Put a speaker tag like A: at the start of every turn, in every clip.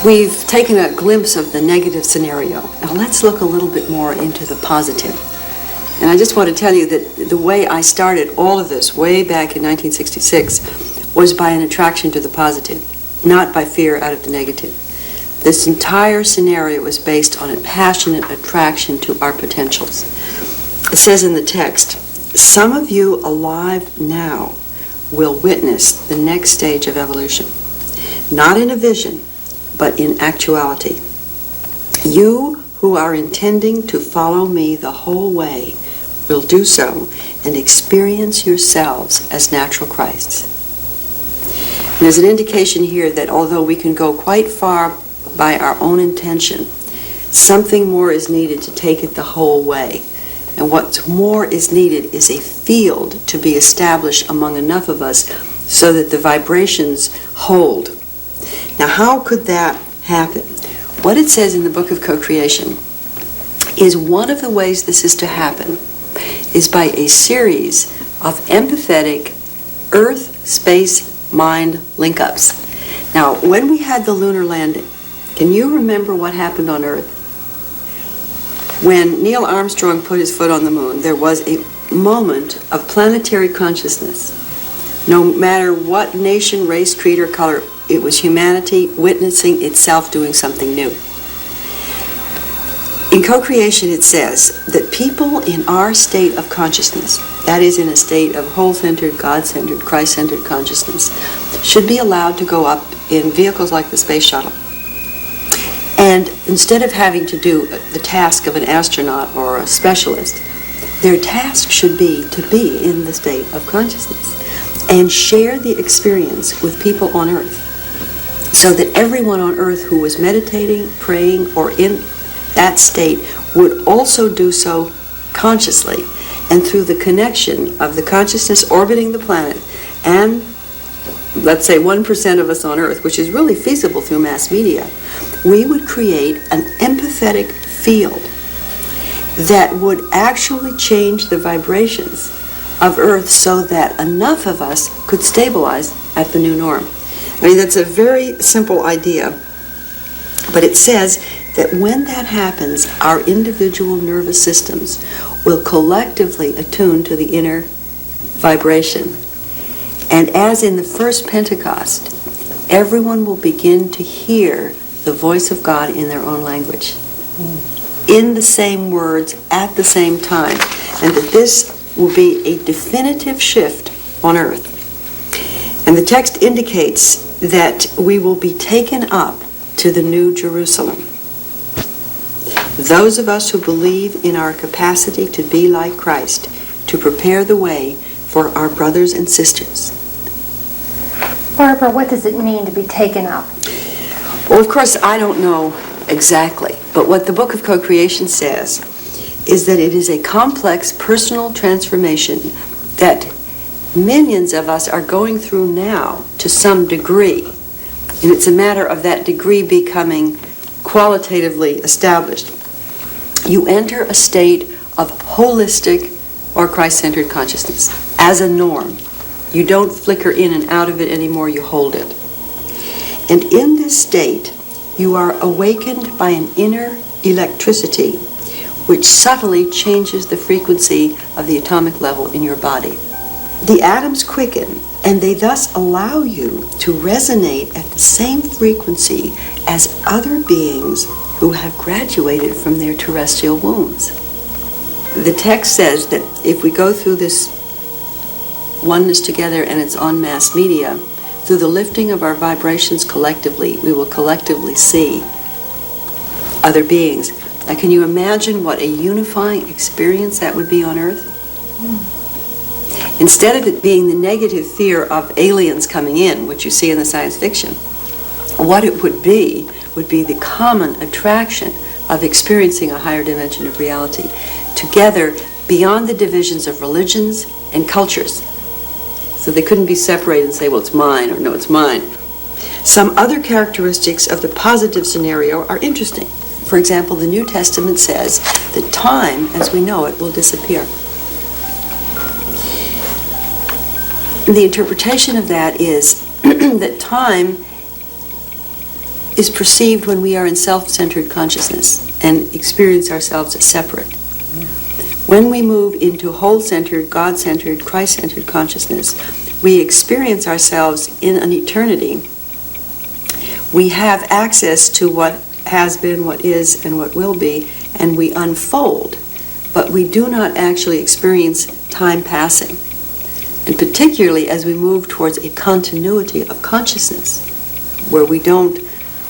A: We've taken a glimpse of the negative scenario. Now let's look a little bit more into the positive. And I just want to tell you that the way I started all of this way back in 1966 was by an attraction to the positive, not by fear out of the negative. This entire scenario was based on a passionate attraction to our potentials. It says in the text, some of you alive now will witness the next stage of evolution, not in a vision, but in actuality. You who are intending to follow me the whole way will do so and experience yourselves as natural Christs. And there's an indication here that although we can go quite far by our own intention, something more is needed to take it the whole way. And what's more is needed is a field to be established among enough of us so that the vibrations hold. Now, how could that happen? What it says in the book of Co-Creation is one of the ways this is to happen is by a series of empathetic Earth, space, mind link-ups. Now, when we had the lunar landing, can you remember what happened on Earth? When Neil Armstrong put his foot on the moon, there was a moment of planetary consciousness. No matter what nation, race, creed, or color, it was humanity witnessing itself doing something new. In co-creation, it says that people in our state of consciousness, that is in a state of whole-centered, God-centered, Christ-centered consciousness, should be allowed to go up in vehicles like the space shuttle. And instead of having to do the task of an astronaut or a specialist, their task should be to be in the state of consciousness and share the experience with people on Earth, so that everyone on Earth who was meditating, praying, or in that state would also do so consciously. And through the connection of the consciousness orbiting the planet and, let's say, 1% of us on Earth, which is really feasible through mass media, we would create an empathetic field that would actually change the vibrations of Earth so that enough of us could stabilize at the new norm. I mean, that's a very simple idea, but it says that when that happens, our individual nervous systems will collectively attune to the inner vibration. And as in the first Pentecost, everyone will begin to hear the voice of God in their own language, in the same words, at the same time, and that this will be a definitive shift on Earth. And the text indicates that we will be taken up to the New Jerusalem. Those of us who believe in our capacity to be like Christ, to prepare the way for our brothers and sisters.
B: Barbara, what does it mean to be taken up?
A: Well, of course, I don't know exactly, but what the book of Co-Creation says is that it is a complex personal transformation that millions of us are going through now to some degree. And it's a matter of that degree becoming qualitatively established. You enter a state of holistic or Christ-centered consciousness as a norm. You don't flicker in and out of it anymore, you hold it. And in this state, you are awakened by an inner electricity which subtly changes the frequency of the atomic level in your body. The atoms quicken, and they thus allow you to resonate at the same frequency as other beings who have graduated from their terrestrial wombs. The text says that if we go through this oneness together and it's on mass media, through the lifting of our vibrations collectively, we will collectively see other beings. Now, can you imagine what a unifying experience that would be on Earth? Instead of it being the negative fear of aliens coming in, which you see in the science fiction, what it would be the common attraction of experiencing a higher dimension of reality together beyond the divisions of religions and cultures. So they couldn't be separated and say, well, it's mine, or no, it's mine. Some other characteristics of the positive scenario are interesting. For example, the New Testament says that time, as we know it, will disappear. The interpretation of that is that time is perceived when we are in self-centered consciousness and experience ourselves as separate. When we move into whole-centered, God-centered, Christ-centered consciousness, we experience ourselves in an eternity. We have access to what has been, what is, and what will be, and we unfold, but we do not actually experience time passing. And particularly as we move towards a continuity of consciousness, where we don't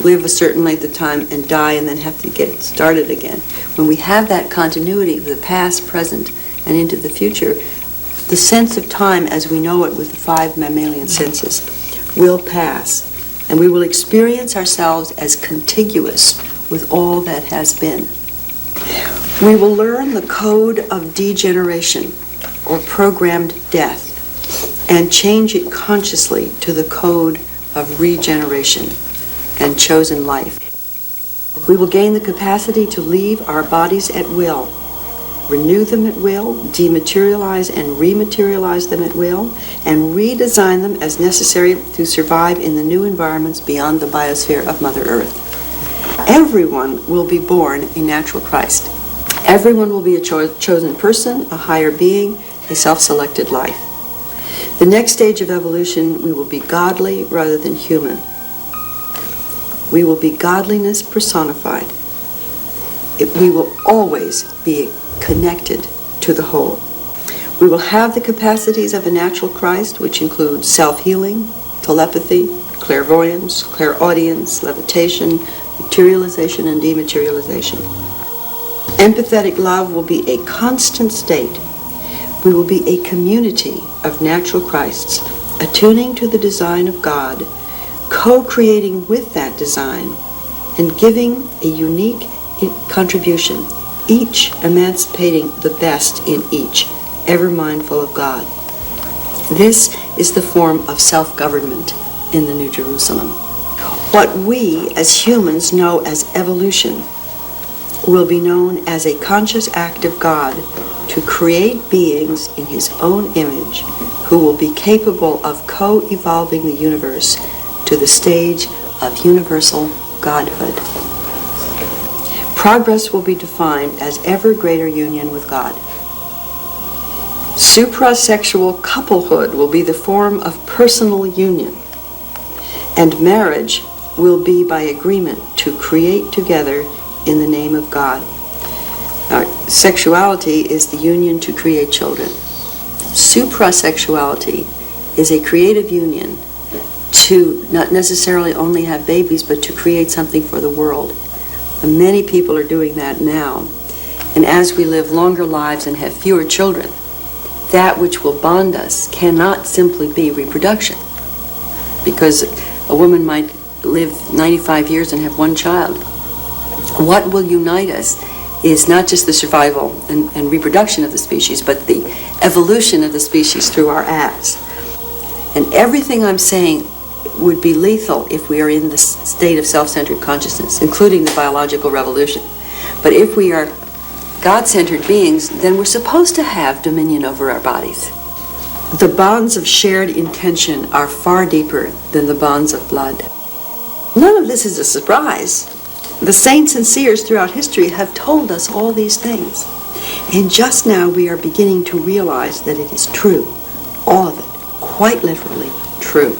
A: live a certain length of time and die and then have to get started again. When we have that continuity of the past, present, and into the future, the sense of time as we know it with the 5 mammalian senses will pass, and we will experience ourselves as contiguous with all that has been. We will learn the code of degeneration, or programmed death, and change it consciously to the code of regeneration and chosen life. We will gain the capacity to leave our bodies at will, renew them at will, dematerialize and rematerialize them at will, and redesign them as necessary to survive in the new environments beyond the biosphere of Mother Earth. Everyone will be born a natural Christ. Everyone will be a chosen person, a higher being, a self-selected life. The next stage of evolution, we will be godly rather than human. We will be godliness personified. We will always be connected to the whole. We will have the capacities of a natural Christ, which include self-healing, telepathy, clairvoyance, clairaudience, levitation, materialization, and dematerialization. Empathetic love will be a constant state. We will be a community of natural Christs, attuning to the design of God, co-creating with that design, and giving a unique contribution, each emancipating the best in each, ever mindful of God. This is the form of self-government in the New Jerusalem. What we as humans know as evolution will be known as a conscious act of God to create beings in His own image who will be capable of co-evolving the universe to the stage of universal Godhood. Progress will be defined as ever greater union with God. Suprasexual couplehood will be the form of personal union, and marriage will be by agreement to create together in the name of God. Now, sexuality is the union to create children. Suprasexuality is a creative union to not necessarily only have babies, but to create something for the world. And many people are doing that now. And as we live longer lives and have fewer children, that which will bond us cannot simply be reproduction. Because a woman might live 95 years and have 1 child. What will unite us is not just the survival and reproduction of the species, but the evolution of the species through our acts. And everything I'm saying would be lethal if we are in the state of self-centered consciousness, including the biological revolution. But if we are God-centered beings, then we're supposed to have dominion over our bodies. The bonds of shared intention are far deeper than the bonds of blood. None of this is a surprise. The saints and seers throughout history have told us all these things. And just now we are beginning to realize that it is true. All of it, quite literally true.